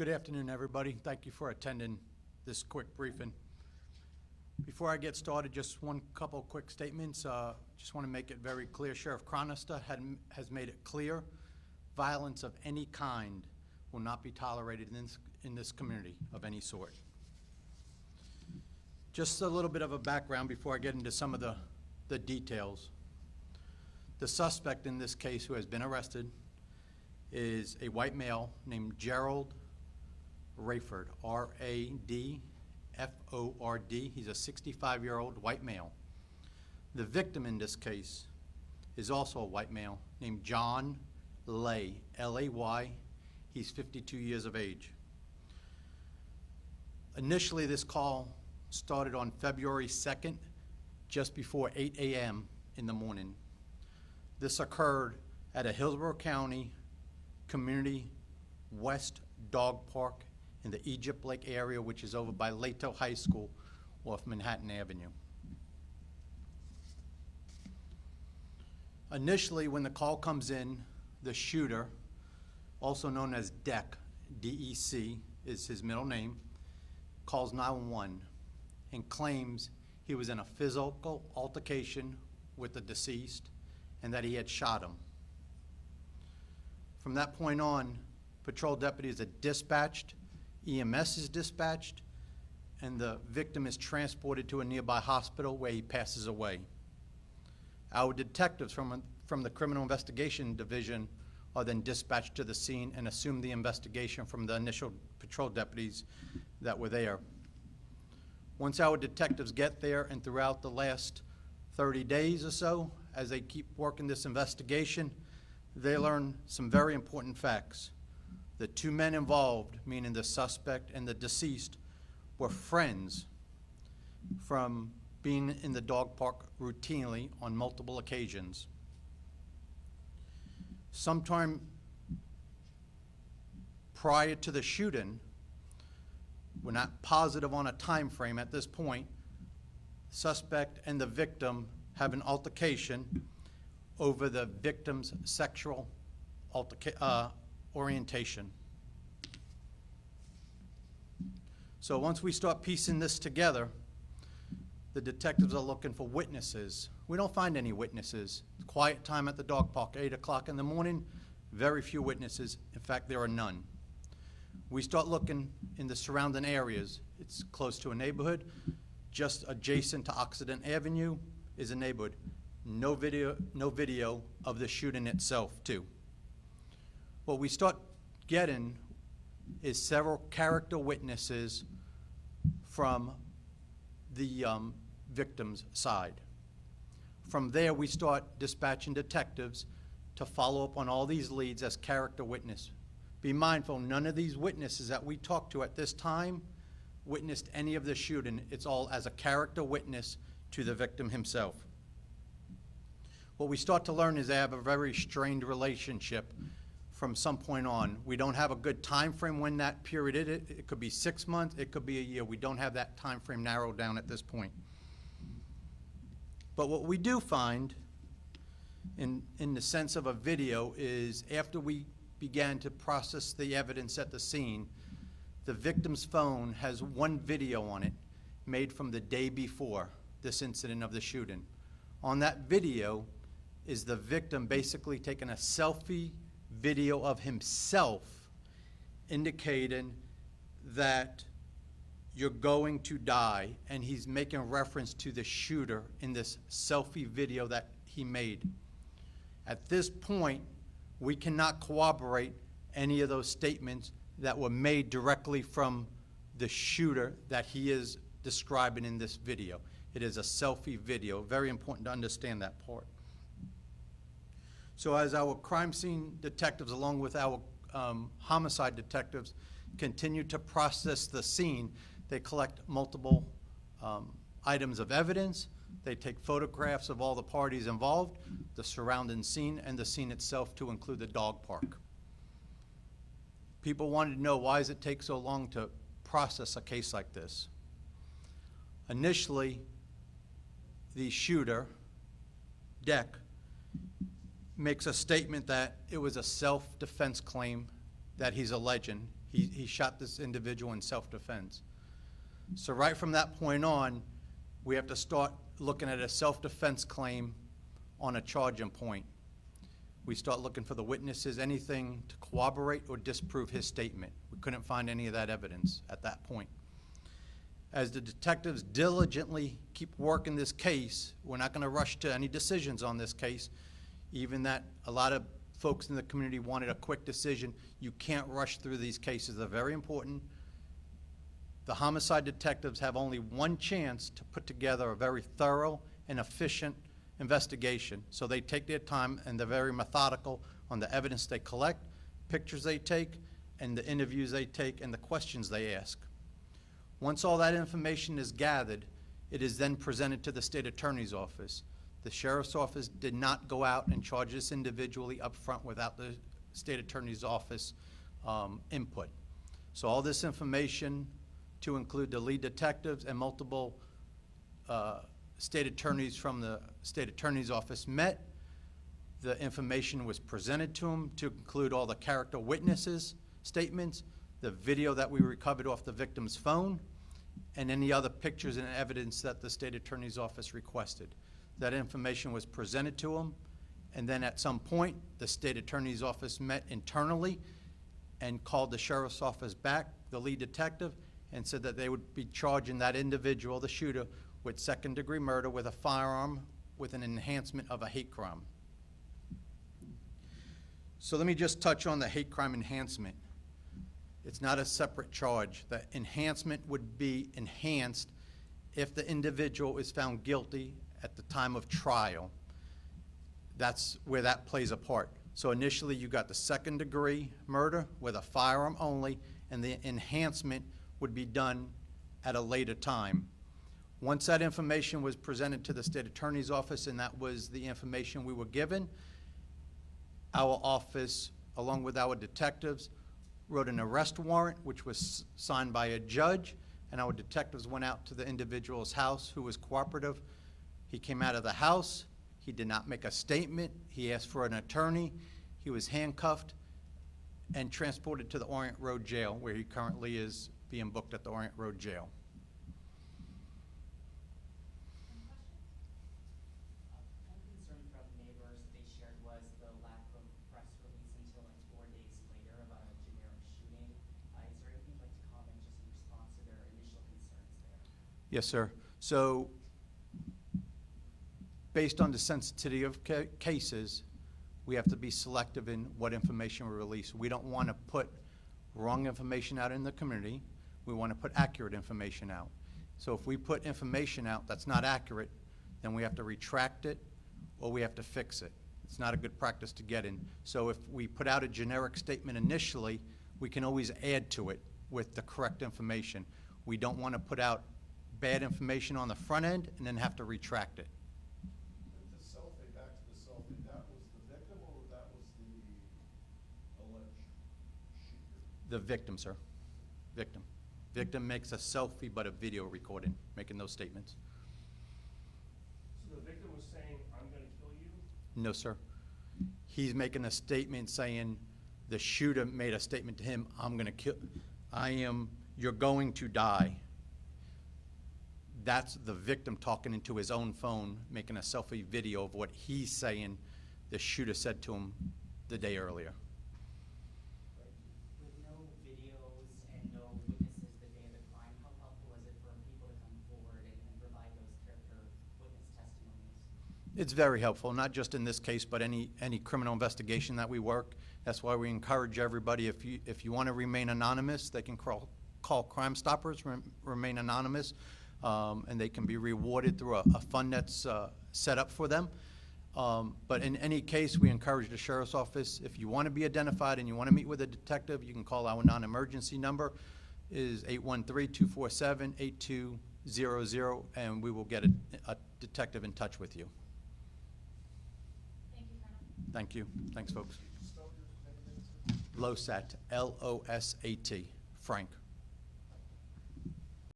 Good afternoon, everybody. Thank you for attending this quick briefing. Before I get started, just one couple quick statements. Just want to make it very clear. Sheriff Chronister has made it clear violence of any kind will not be tolerated in this community of any sort. Just a little bit of a background before I get into some of the details. The suspect in this case who has been arrested is a white male named Gerald Rayford, R-A-D-F-O-R-D. He's a 65-year-old white male. The victim in this case is also a white male named John Lay, L-A-Y. He's 52 years of age. Initially, this call started on February 2nd, just before 8 a.m. in the morning. This occurred at a Hillsborough County Community West Dog Park in the Egypt Lake area, which is over by Lato High School off Manhattan Avenue. Initially, when the call comes in, the shooter, also known as Deck, D-E-C is his middle name, calls 911 and claims he was in a physical altercation with the deceased and that he had shot him. From that point on, patrol deputies are dispatched, EMS is dispatched, and the victim is transported to a nearby hospital where he passes away. Our detectives from the Criminal Investigation Division are then dispatched to the scene and assume the investigation from the initial patrol deputies that were there. Once our detectives get there, and throughout the last 30 days or so, as they keep working this investigation, they learn some very important facts. The two men involved, meaning the suspect and the deceased, were friends from being in the dog park routinely on multiple occasions. Sometime prior to the shooting, we're not positive on a time frame at this point, suspect and the victim have an altercation over the victim's sexual orientation. So once we start piecing this together, the detectives are looking for witnesses. We don't find any witnesses. Quiet time at the dog park, 8 o'clock in the morning, very few witnesses. In fact, there are none. We start looking in the surrounding areas. It's close to a neighborhood. Just adjacent to Occident Avenue is a neighborhood. No video of the shooting itself, too. What we start getting is several character witnesses from the victim's side. From there, we start dispatching detectives to follow up on all these leads as character witness. Be mindful, none of these witnesses that we talked to at this time witnessed any of the shooting. It's all as a character witness to the victim himself. What we start to learn is they have a very strained relationship from some point on. We don't have a good time frame when that period is. It could be 6 months, it could be a year. We don't have that time frame narrowed down at this point. But what we do find in the sense of a video is after we began to process the evidence at the scene, the victim's phone has one video on it made from the day before this incident of the shooting. On that video is the victim basically taking a selfie video of himself indicating that you're going to die, and he's making reference to the shooter in this selfie video that he made. At this point, we cannot corroborate any of those statements that were made directly from the shooter that he is describing in this video. It is a selfie video. Very important to understand that part. So as our crime scene detectives, along with our homicide detectives, continue to process the scene, they collect multiple items of evidence. They take photographs of all the parties involved, the surrounding scene, and the scene itself, to include the dog park. People wanted to know, why does it take so long to process a case like this? Initially, the shooter, Deck, makes a statement that it was a self-defense claim that he's alleging. He shot this individual in self-defense. So right from that point on, we have to start looking at a self-defense claim on a charging point. We start looking for the witnesses, anything to corroborate or disprove his statement. We couldn't find any of that evidence at that point. As the detectives diligently keep working this case, we're not going to rush to any decisions on this case, even that a lot of folks in the community wanted a quick decision. You can't rush through these cases. They're very important. The homicide detectives have only one chance to put together a very thorough and efficient investigation. So they take their time and they're very methodical on the evidence they collect, pictures they take, and the interviews they take and the questions they ask. Once all that information is gathered, it is then presented to the state attorney's office. The sheriff's office did not go out and charge this individually up front without the state attorney's office input. So all this information, to include the lead detectives and multiple state attorneys from the state attorney's office, met. The information was presented to them to include all the character witnesses statements, the video that we recovered off the victim's phone, and any other pictures and evidence that the state attorney's office requested. That information was presented to them, and then at some point, the state attorney's office met internally and called the sheriff's office back, the lead detective, and said that they would be charging that individual, the shooter, with second-degree murder with a firearm with an enhancement of a hate crime. So let me just touch on the hate crime enhancement. It's not a separate charge. The enhancement would be enhanced if the individual is found guilty at the time of trial. That's where that plays a part. So initially you got the second-degree murder with a firearm only, and the enhancement would be done at a later time. Once that information was presented to the state attorney's office, and that was the information we were given, our office, along with our detectives, wrote an arrest warrant, which was signed by a judge, and our detectives went out to the individual's house who was cooperative. He came out of the house. He did not make a statement. He asked for an attorney. He was handcuffed and transported to the Orient Road Jail, where he currently is being booked at the Orient Road Jail. One concern from neighbors they shared was the lack of press release until like 4 days later about a generic shooting. Is there anything you'd like to comment just in response to their initial concerns there? Yes, sir. So based on the sensitivity of cases, we have to be selective in what information we release. We don't want to put wrong information out in the community. We want to put accurate information out. So if we put information out that's not accurate, then we have to retract it or we have to fix it. It's not a good practice to get in. So if we put out a generic statement initially, we can always add to it with the correct information. We don't want to put out bad information on the front end and then have to retract it. The selfie, back to the selfie, that was the victim or that was the alleged shooter? The victim, sir. Victim. Victim makes a selfie but a video recording, making those statements. So the victim was saying, I'm going to kill you? No, sir. He's making a statement saying the shooter made a statement to him, you're going to die. That's the victim talking into his own phone, making a selfie video of what he's saying the shooter said to him the day earlier. With no videos and no witnesses the day of the crime, how helpful is it for people to come forward and provide those character witness testimonies? It's very helpful, not just in this case, but any criminal investigation that we work. That's why we encourage everybody, if you want to remain anonymous, they can call Crime Stoppers, remain anonymous, and they can be rewarded through a fund that's set up for them. But in any case, we encourage the sheriff's office, if you want to be identified and you want to meet with a detective, you can call our non-emergency number, is 813-247-8200, and we will get a detective in touch with you. Thank you, Colonel. Thank you. Thanks, folks. Spell your name again, sir? Losat, L-O-S-A-T, Frank.